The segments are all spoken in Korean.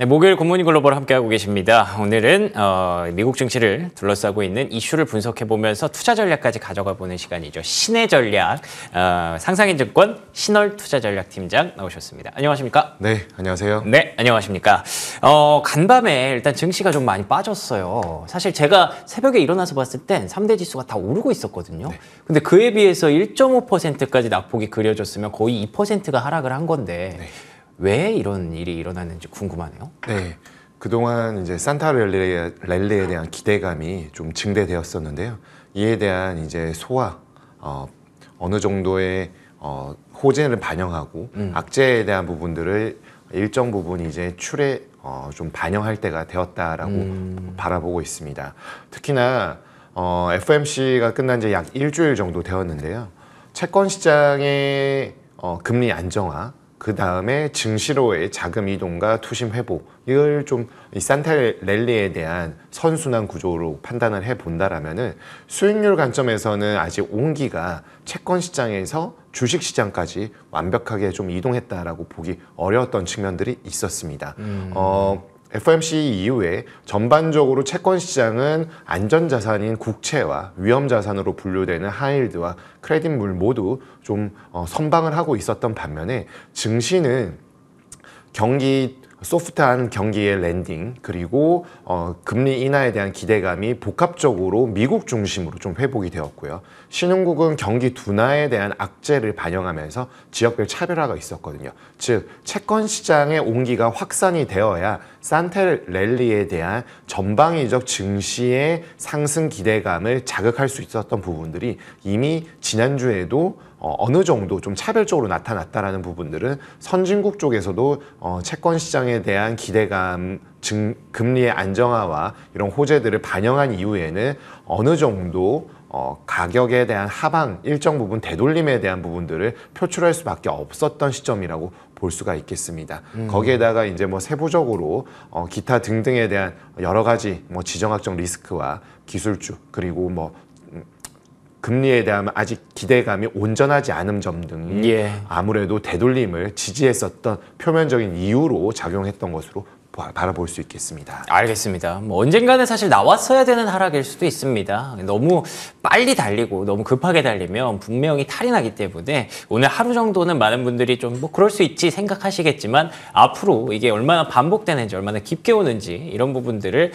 네, 목요일 굿모닝 글로벌 함께하고 계십니다. 오늘은 미국 증시를 둘러싸고 있는 이슈를 분석해보면서 투자 전략까지 가져가보는 시간이죠. 신의 전략, 상상인증권 신월투자전략팀장 나오셨습니다. 안녕하십니까? 네, 안녕하세요. 네, 안녕하십니까? 간밤에 일단 증시가 좀 많이 빠졌어요. 사실 제가 새벽에 일어나서 봤을 땐 3대 지수가 다 오르고 있었거든요. 네. 근데 그에 비해서 1.5%까지 낙폭이 그려졌으면 거의 2%가 하락을 한 건데 네. 왜 이런 일이 일어났는지 궁금하네요. 네, 그동안 이제 산타 랠리에 대한 기대감이 좀 증대되었었는데요. 이에 대한 이제 소화, 어느 정도의 호재를 반영하고 악재에 대한 부분들을 일정 부분 이제 출에 좀 반영할 때가 되었다라고 바라보고 있습니다. 특히나 FOMC가 끝난 지 약 일주일 정도 되었는데요. 채권 시장의 금리 안정화, 그 다음에 증시로의 자금 이동과 투심 회복, 이걸 좀 이 산타 랠리에 대한 선순환 구조로 판단을 해본다라면은 수익률 관점에서는 아직 온기가 채권 시장에서 주식 시장까지 완벽하게 좀 이동했다라고 보기 어려웠던 측면들이 있었습니다. FOMC 이후에 전반적으로 채권 시장은 안전자산인 국채와 위험자산으로 분류되는 하이힐드와 크레딧물 모두 좀 선방을 하고 있었던 반면에 증시는 소프트한 경기의 랜딩, 그리고 금리 인하에 대한 기대감이 복합적으로 미국 중심으로 좀 회복이 되었고요. 신흥국은 경기 둔화에 대한 악재를 반영하면서 지역별 차별화가 있었거든요. 즉, 채권 시장의 온기가 확산이 되어야 산타 랠리에 대한 전방위적 증시의 상승 기대감을 자극할 수 있었던 부분들이 이미 지난주에도 어느 정도 좀 차별적으로 나타났다라는 부분들은 선진국 쪽에서도 채권 시장에 대한 기대감, 금리의 안정화와 이런 호재들을 반영한 이후에는 어느 정도 가격에 대한 하방, 일정 부분 되돌림에 대한 부분들을 표출할 수밖에 없었던 시점이라고 볼 수가 있겠습니다. 거기에다가 이제 뭐 세부적으로 기타 등등에 대한 여러 가지 뭐 지정학적 리스크와 기술주, 그리고 뭐 금리에 대한 아직 기대감이 온전하지 않은 점 등이 아무래도 되돌림을 지지했었던 표면적인 이유로 작용했던 것으로 바라볼 수 있겠습니다. 알겠습니다. 뭐 언젠가는 사실 나왔어야 되는 하락일 수도 있습니다. 너무 빨리 달리고 너무 급하게 달리면 분명히 탈이 나기 때문에 오늘 하루 정도는 많은 분들이 좀 뭐 그럴 수 있지 생각하시겠지만 앞으로 이게 얼마나 반복되는지, 얼마나 깊게 오는지 이런 부분들을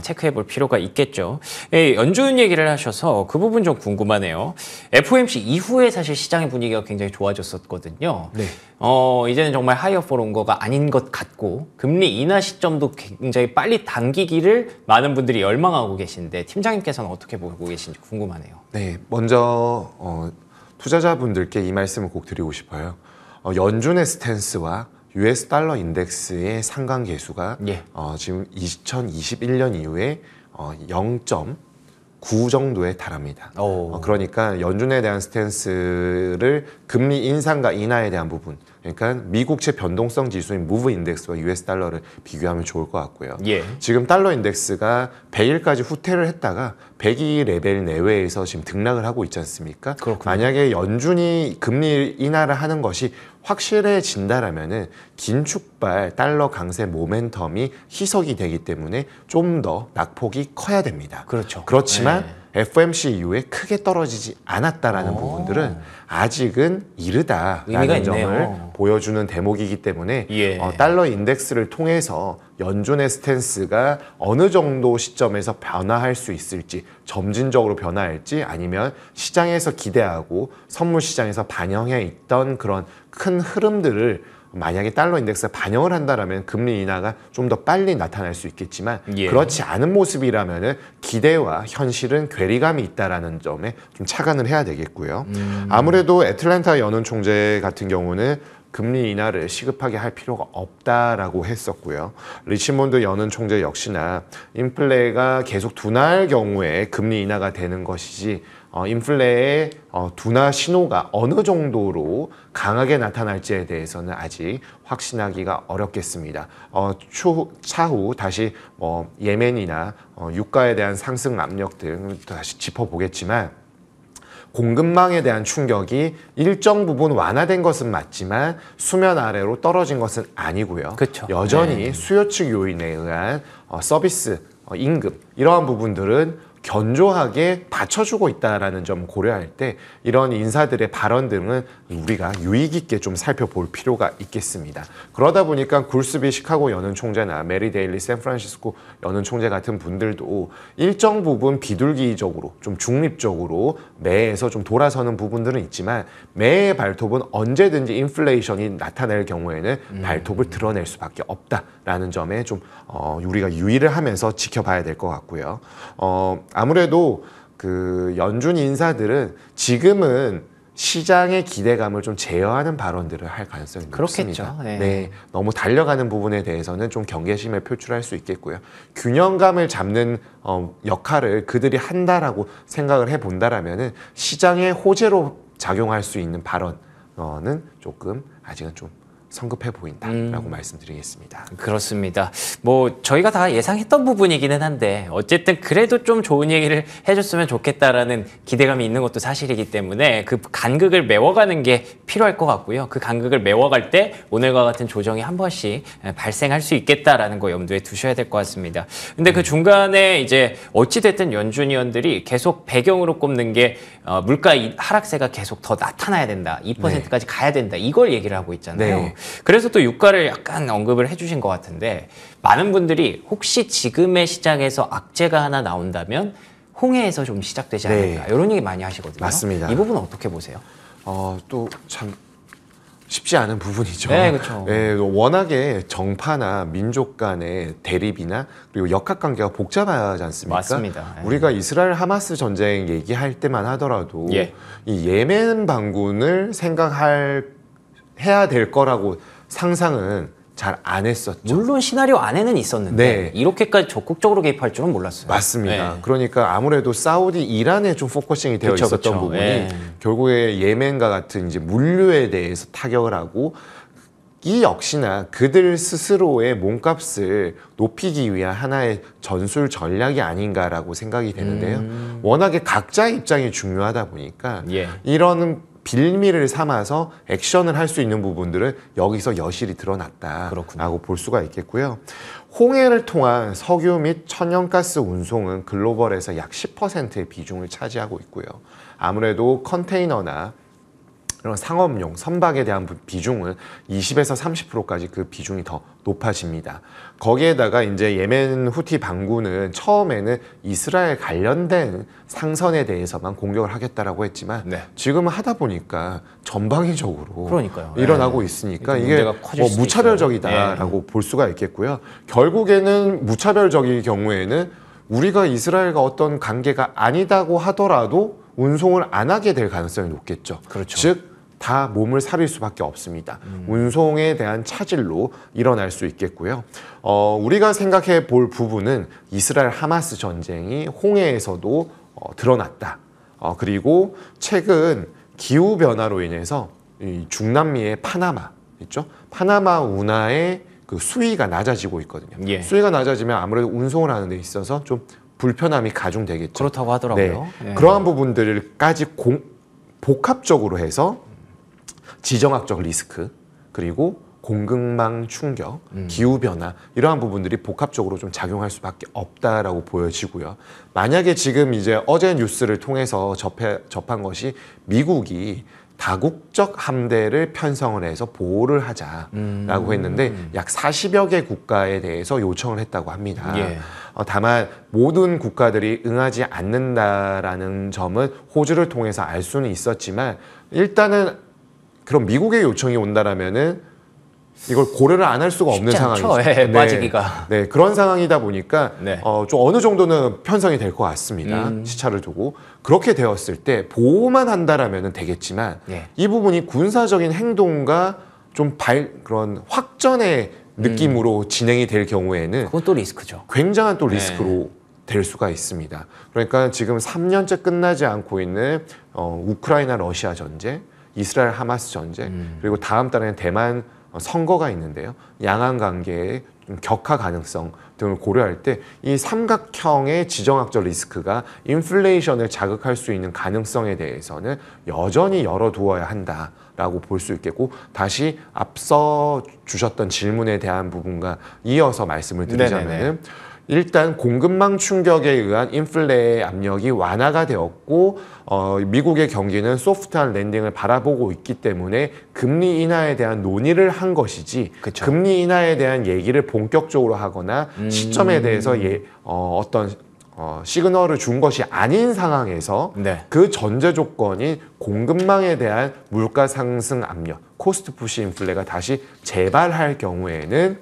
체크해 볼 필요가 있겠죠. 연준 얘기를 하셔서 그 부분 좀 궁금하네요. FOMC 이후에 사실 시장의 분위기가 굉장히 좋아졌었거든요. 네. 이제는 정말 하이어 포 롱거가 아닌 것 같고 금리 인하 시점도 굉장히 빨리 당기기를 많은 분들이 열망하고 계신데 팀장님께서는 어떻게 보고 계신지 궁금하네요. 네, 먼저 투자자분들께 이 말씀을 꼭 드리고 싶어요. 연준의 스탠스와 US 달러 인덱스의 상관계수가 지금 2021년 이후에 0.9 정도에 달합니다. 그러니까 연준에 대한 스탠스를 금리 인상과 인하에 대한 부분, 그러니까 미국채 변동성 지수인 무브 인덱스와 US 달러를 비교하면 좋을 것 같고요. 지금 달러 인덱스가 100일까지 후퇴를 했다가 102 레벨 내외에서 지금 등락을 하고 있지 않습니까? 만약에 연준이 금리 인하를 하는 것이 확실해진다라면은 긴축발 달러 강세 모멘텀이 희석이 되기 때문에 좀 더 낙폭이 커야 됩니다. 그렇지만 FOMC 이후에 크게 떨어지지 않았다라는 부분들은 아직은 이르다라는 점을 보여주는 대목이기 때문에 달러 인덱스를 통해서 연준의 스탠스가 어느 정도 시점에서 변화할 수 있을지, 점진적으로 변화할지 아니면 시장에서 기대하고 선물 시장에서 반영해 있던 그런 큰 흐름들을 만약에 달러 인덱스가 반영을 한다면 금리 인하가 좀 더 빨리 나타날 수 있겠지만 그렇지 않은 모습이라면 기대와 현실은 괴리감이 있다는 점에 좀 착안을 해야 되겠고요. 아무래도 애틀랜타 연은 총재 같은 경우는 금리 인하를 시급하게 할 필요가 없다라고 했었고요. 리치몬드 연은 총재 역시나 인플레가 계속 둔화할 경우에 금리 인하가 되는 것이지 인플레의 둔화 신호가 어느 정도로 강하게 나타날지에 대해서는 아직 확신하기가 어렵겠습니다. 차후 다시 예멘이나 유가에 대한 상승 압력 등 다시 짚어보겠지만 공급망에 대한 충격이 일정 부분 완화된 것은 맞지만 수면 아래로 떨어진 것은 아니고요. 그쵸. 여전히 수요 측 요인에 의한 서비스, 임금 이러한 부분들은 견조하게 받쳐주고 있다는 점 고려할 때 이런 인사들의 발언 등은 우리가 유의 깊게 좀 살펴볼 필요가 있겠습니다. 그러다 보니까 굴스비 시카고 연은 총재나 메리 데일리 샌프란시스코 연은 총재 같은 분들도 일정 부분 비둘기적으로 좀 중립적으로 매에서 좀 돌아서는 부분들은 있지만 매의 발톱은 언제든지 인플레이션이 나타날 경우에는 발톱을 드러낼 수밖에 없다라는 점에 좀 우리가 유의를 하면서 지켜봐야 될 것 같고요. 아무래도 그 연준 인사들은 지금은 시장의 기대감을 좀 제어하는 발언들을 할 가능성이 높습니다. 그렇겠죠. 네. 네, 너무 달려가는 부분에 대해서는 좀 경계심을 표출할 수 있겠고요. 균형감을 잡는 역할을 그들이 한다라고 생각을 해본다라면은 시장의 호재로 작용할 수 있는 발언은 조금 아직은 좀 성급해 보인다라고 말씀드리겠습니다. 그렇습니다. 뭐 저희가 다 예상했던 부분이기는 한데 어쨌든 그래도 좀 좋은 얘기를 해줬으면 좋겠다라는 기대감이 있는 것도 사실이기 때문에 그 간극을 메워가는 게 필요할 것 같고요. 그 간극을 메워갈 때 오늘과 같은 조정이 한 번씩 발생할 수 있겠다라는 거 염두에 두셔야 될 것 같습니다. 근데 그 중간에 이제 어찌됐든 연준 위원들이 계속 배경으로 꼽는 게 물가 하락세가 계속 더 나타나야 된다. 2%까지 가야 된다. 이걸 얘기를 하고 있잖아요. 네. 그래서 또 유가를 약간 언급을 해주신 것 같은데 많은 분들이 혹시 지금의 시장에서 악재가 하나 나온다면 홍해에서 좀 시작되지 않을까 이런 얘기 많이 하시거든요. 맞습니다. 이 부분은 어떻게 보세요? 또 참 쉽지 않은 부분이죠. 네, 그렇죠. 예, 워낙에 정파나 민족 간의 대립이나 그리고 역학관계가 복잡하지 않습니까? 맞습니다. 예. 우리가 이스라엘 하마스 전쟁 얘기할 때만 하더라도 예. 이 예멘 반군을 해야 될 거라고 상상은 잘 안 했었죠. 물론 시나리오 안에는 있었는데 네. 이렇게까지 적극적으로 개입할 줄은 몰랐어요. 맞습니다. 네. 그러니까 아무래도 사우디, 이란에 좀 포커싱이 되어 그쵸, 있었던 그쵸. 부분이 예. 결국에 예멘과 같은 이제 물류에 대해서 타격을 하고 이 역시나 그들 스스로의 몸값을 높이기 위한 하나의 전술 전략이 아닌가라고 생각이 되는데요. 워낙에 각자의 입장이 중요하다 보니까 예. 이런 빌미를 삼아서 액션을 할 수 있는 부분들은 여기서 여실히 드러났다라고 그렇군요. 볼 수가 있겠고요. 홍해를 통한 석유 및 천연가스 운송은 글로벌에서 약 10%의 비중을 차지하고 있고요. 아무래도 컨테이너나 이런 상업용, 선박에 대한 비중은 20에서 30%까지 그 비중이 더 높아집니다. 거기에다가 이제 예멘 후티 반군은 처음에는 이스라엘 관련된 상선에 대해서만 공격을 하겠다라고 했지만 네. 지금은 하다 보니까 전방위적으로 그러니까요. 일어나고 네. 있으니까 이게 이게 문제가 커질 뭐 수도 무차별적이다라고 볼 수가 있겠고요. 결국에는 무차별적일 경우에는 우리가 이스라엘과 어떤 관계가 아니다고 하더라도 운송을 안 하게 될 가능성이 높겠죠. 그렇죠. 즉 다 몸을 사릴 수밖에 없습니다. 운송에 대한 차질로 일어날 수 있겠고요. 우리가 생각해 볼 부분은 이스라엘 하마스 전쟁이 홍해에서도 드러났다. 그리고 최근 기후 변화로 인해서 이 중남미의 파나마 있죠? 파나마 운하의 그 수위가 낮아지고 있거든요. 예. 수위가 낮아지면 아무래도 운송을 하는 데 있어서 좀 불편함이 가중되겠죠. 그렇다고 하더라고요. 네. 예. 그러한 부분들까지 복합적으로 해서 지정학적 리스크 그리고 공급망 충격, 기후변화 이러한 부분들이 복합적으로 좀 작용할 수밖에 없다라고 보여지고요. 만약에 지금 이제 어제 뉴스를 통해서 접한 것이 미국이 다국적 함대를 편성을 해서 보호를 하자라고 했는데 약 40여 개 국가에 대해서 요청을 했다고 합니다. 예. 다만 모든 국가들이 응하지 않는다라는 점은 호주를 통해서 알 수는 있었지만 일단은 그럼 미국의 요청이 온다라면은 이걸 고려를 안 할 수가 없는 쉽지 않죠. 상황이죠. 예, 빠지기가. 네, 그런 상황이다 보니까 네. 좀 어느 정도는 편성이 될 것 같습니다. 시차를 두고 그렇게 되었을 때 보호만 한다라면은 되겠지만 예. 이 부분이 군사적인 행동과 좀 그런 확전의 느낌으로 진행이 될 경우에는 그건 또 리스크죠. 굉장한 또 리스크로 될 수가 있습니다. 그러니까 지금 3년째 끝나지 않고 있는 우크라이나 러시아 전쟁, 이스라엘 하마스 전쟁, 그리고 다음 달에는 대만 선거가 있는데요. 양안 관계에 좀 격하 가능성 등을 고려할 때 이 삼각형의 지정학적 리스크가 인플레이션을 자극할 수 있는 가능성에 대해서는 여전히 열어두어야 한다라고 볼 수 있겠고, 다시 앞서 주셨던 질문에 대한 부분과 이어서 말씀을 드리자면은 일단 공급망 충격에 의한 인플레의 압력이 완화가 되었고 미국의 경기는 소프트한 랜딩을 바라보고 있기 때문에 금리 인하에 대한 논의를 한 것이지, 그쵸. 금리 인하에 대한 얘기를 본격적으로 하거나 시점에 대해서 어떤 시그널을 준 것이 아닌 상황에서 네. 그 전제 조건인 공급망에 대한 물가 상승 압력, 코스트 푸시 인플레가 다시 재발할 경우에는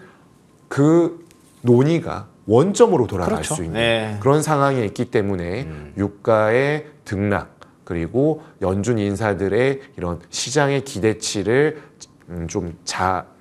그 논의가 원점으로 돌아갈 그렇죠. 수 있는 네. 그런 상황에 있기 때문에 유가의 등락, 그리고 연준 인사들의 이런 시장의 기대치를 좀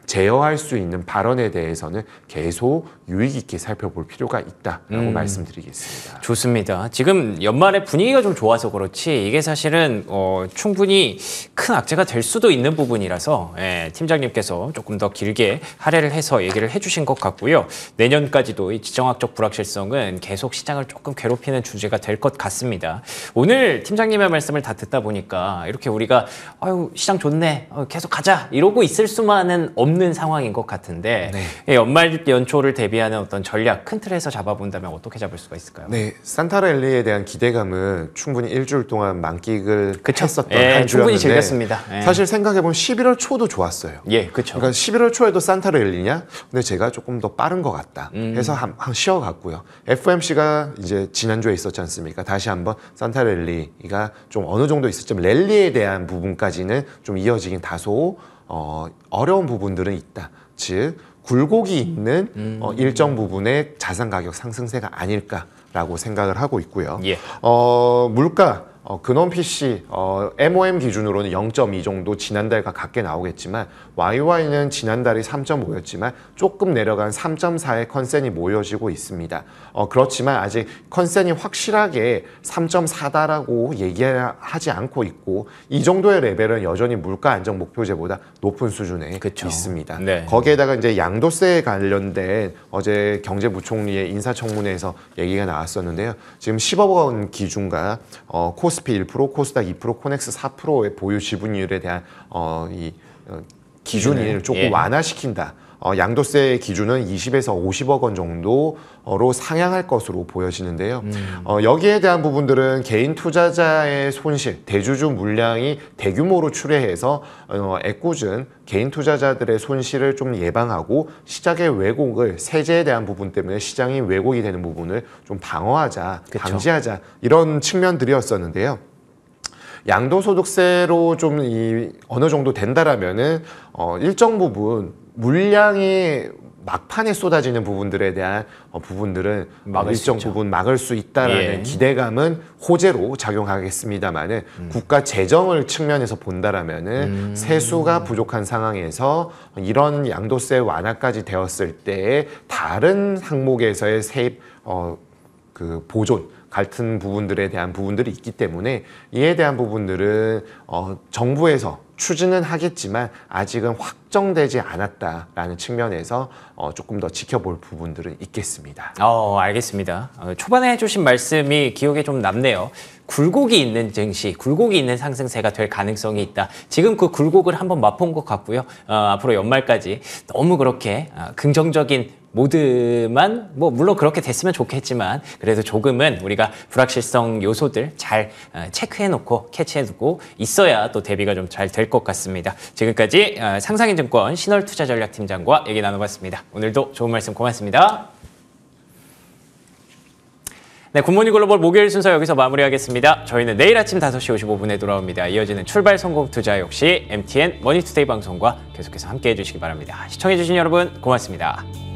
제어할 수 있는 발언에 대해서는 계속 유의 깊게 살펴볼 필요가 있다라고 말씀드리겠습니다. 좋습니다. 지금 연말에 분위기가 좀 좋아서 그렇지 이게 사실은 충분히 큰 악재가 될 수도 있는 부분이라서 팀장님께서 조금 더 길게 할애를 해서 얘기를 해주신 것 같고요. 내년까지도 이 지정학적 불확실성은 계속 시장을 조금 괴롭히는 주제가 될 것 같습니다. 오늘 팀장님의 말씀을 다 듣다 보니까 이렇게 우리가 아유 시장 좋네 계속 가자 이러고 있을 수만은 없는 상황인 것 같은데 연말 연초를 대비하는 어떤 전략 큰 틀에서 잡아본다면 어떻게 잡을 수가 있을까요? 네, 산타랠리에 대한 기대감은 충분히 일주일 동안 만끽을 했었던 한 주였는데 충분히 즐겼습니다. 사실 생각해보면 11월 초도 좋았어요. 예, 그렇죠. 그러니까 11월 초에도 산타랠리냐? 근데 제가 조금 더 빠른 것 같다 해서 한 쉬어갔고요. FOMC가 이제 지난주에 있었지 않습니까? 다시 한번 산타랠리가 좀 어느 정도 있었지만 랠리에 대한 부분까지는 좀 이어지긴 다소 어려운 부분들은 있다. 즉 굴곡이 있는 일정 부분의 자산 가격 상승세가 아닐까라고 생각을 하고 있고요. 예. 물가 근원 PC MOM 기준으로는 0.2 정도 지난달과 같게 나오겠지만 YY는 지난달이 3.5였지만 조금 내려간 3.4의 컨센이 모여지고 있습니다. 그렇지만 아직 컨센이 확실하게 3.4다라고 얘기하지 않고 있고, 이 정도의 레벨은 여전히 물가 안정 목표제보다 높은 수준에 그쵸. 있습니다. 네. 거기에다가 이제 양도세에 관련된 어제 경제부총리의 인사청문회에서 얘기가 나왔었는데요. 지금 10억 원 기준과 코스피 1%, 코스닥 2%, 코넥스 4%의 보유 지분율에 대한 기준을 조금 완화시킨다. 양도세 기준은 20에서 50억 원 정도로 상향할 것으로 보여지는데요. 여기에 대한 부분들은 개인 투자자의 손실, 대주주 물량이 대규모로 출회해서 애꿎은 개인 투자자들의 손실을 좀 예방하고 시장의 왜곡을, 세제에 대한 부분 때문에 시장이 왜곡이 되는 부분을 좀 방어하자, 방지하자, 이런 측면들이었었는데요. 양도소득세로 좀 어느 정도 된다라면은 일정 부분 물량이 막판에 쏟아지는 부분들에 대한 부분들은 일정 부분 막을 수 있다라는 기대감은 호재로 작용하겠습니다만은 국가 재정을 측면에서 본다라면은 세수가 부족한 상황에서 이런 양도세 완화까지 되었을 때 다른 항목에서의 세입 그 보존 같은 부분들에 대한 부분들이 있기 때문에 이에 대한 부분들은 정부에서 추진은 하겠지만 아직은 확정되지 않았다라는 측면에서 조금 더 지켜볼 부분들은 있겠습니다. 알겠습니다. 초반에 해주신 말씀이 기억에 좀 남네요. 굴곡이 있는 증시, 굴곡이 있는 상승세가 될 가능성이 있다. 지금 그 굴곡을 한번 맛본 것 같고요. 앞으로 연말까지 너무 그렇게 긍정적인 모드만 물론 그렇게 됐으면 좋겠지만 그래도 조금은 우리가 불확실성 요소들 잘 체크해놓고 캐치해두고 있어야 또 대비가 좀 잘 될 것 같습니다. 지금까지 상상인증권 신월투자전략팀장과 얘기 나눠봤습니다. 오늘도 좋은 말씀 고맙습니다. 네, 굿모닝 글로벌 목요일 순서 여기서 마무리하겠습니다. 저희는 내일 아침 5시 55분에 돌아옵니다. 이어지는 출발 성공 투자 역시 MTN 머니투데이 방송과 계속해서 함께해 주시기 바랍니다. 시청해 주신 여러분 고맙습니다.